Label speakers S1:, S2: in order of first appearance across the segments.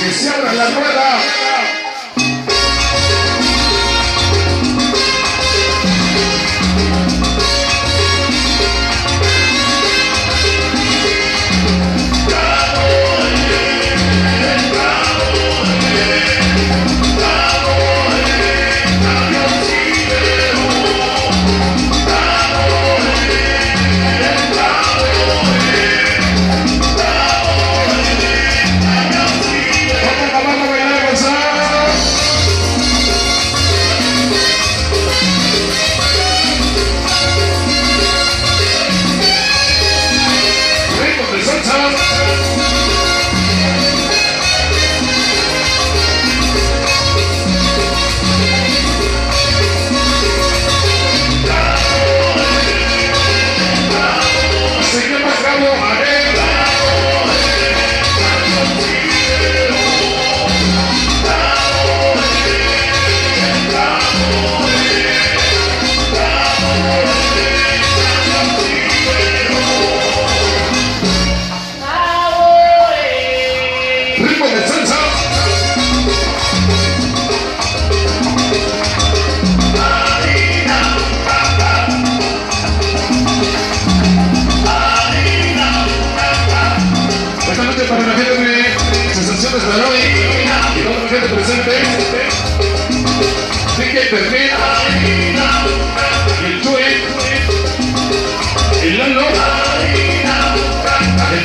S1: Que se abra la rueda.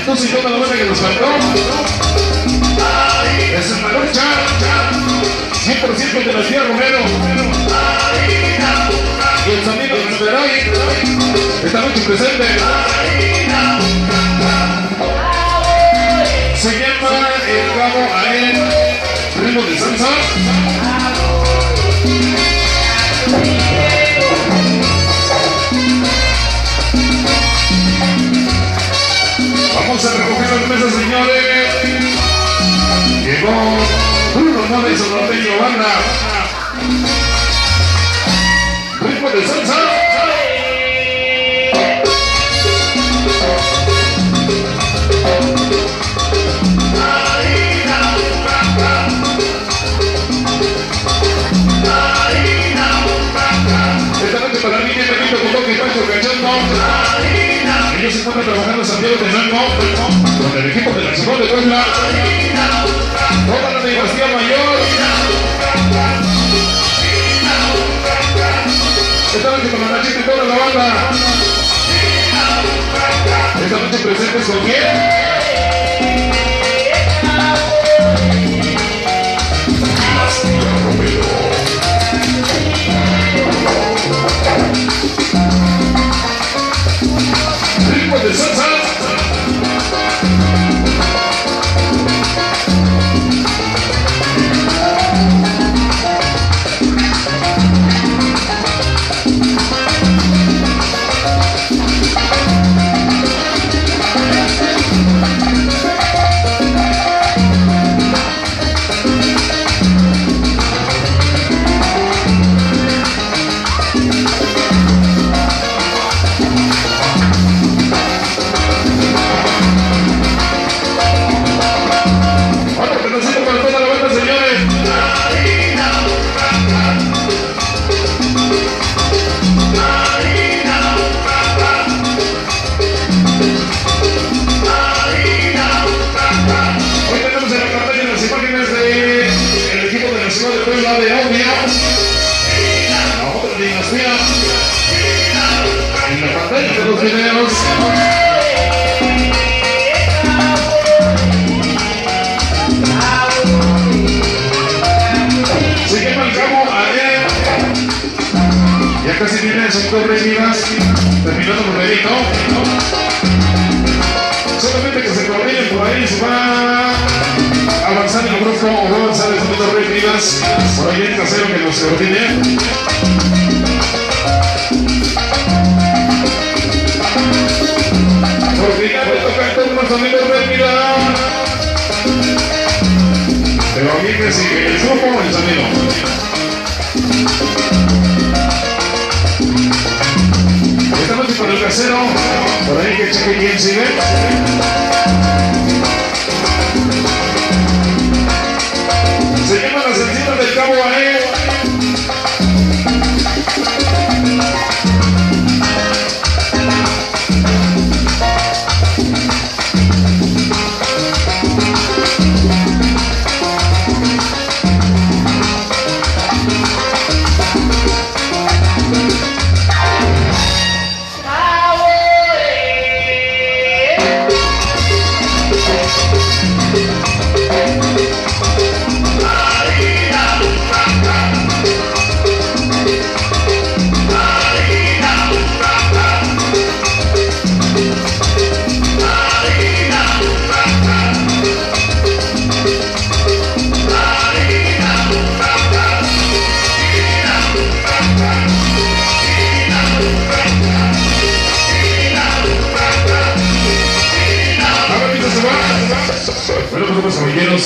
S1: Entonces toda la banda que nos faltó es una lucha 100% de la tía Romero y el sonido de Monterrey esta noche presente se llama el Cabo Aén ritmo de salsa. Vamos a recoger las mesas, señores. Llegó Bruno Mora y su norteño banda. Ritmo de salsa. Esta noche para mí, que Benito Cotón y Pancho Cachondo. Ellos se encuentran trabajando en Santiago de Nanco con el equipo de la Ciudad de Puebla. Toda la dinastía mayor. Esta noche con la Nachita y toda la banda. Esta noche presentes con quién. Ritmo de salsa. Ya casi viene el sector de Rivas, terminando por ahí, ¿no? Solamente que se coordinen por ahí, se va a avanzar en el grupo o va a avanzar el sector de Rivas, por ahí el casero que nos coordine. Porque ya me toca el turno sonido de Rivas. Pero a mí me sigue el grupo o el sonido. Esta noche por el casero, por ahí que cheque quién sigue. los caballeros.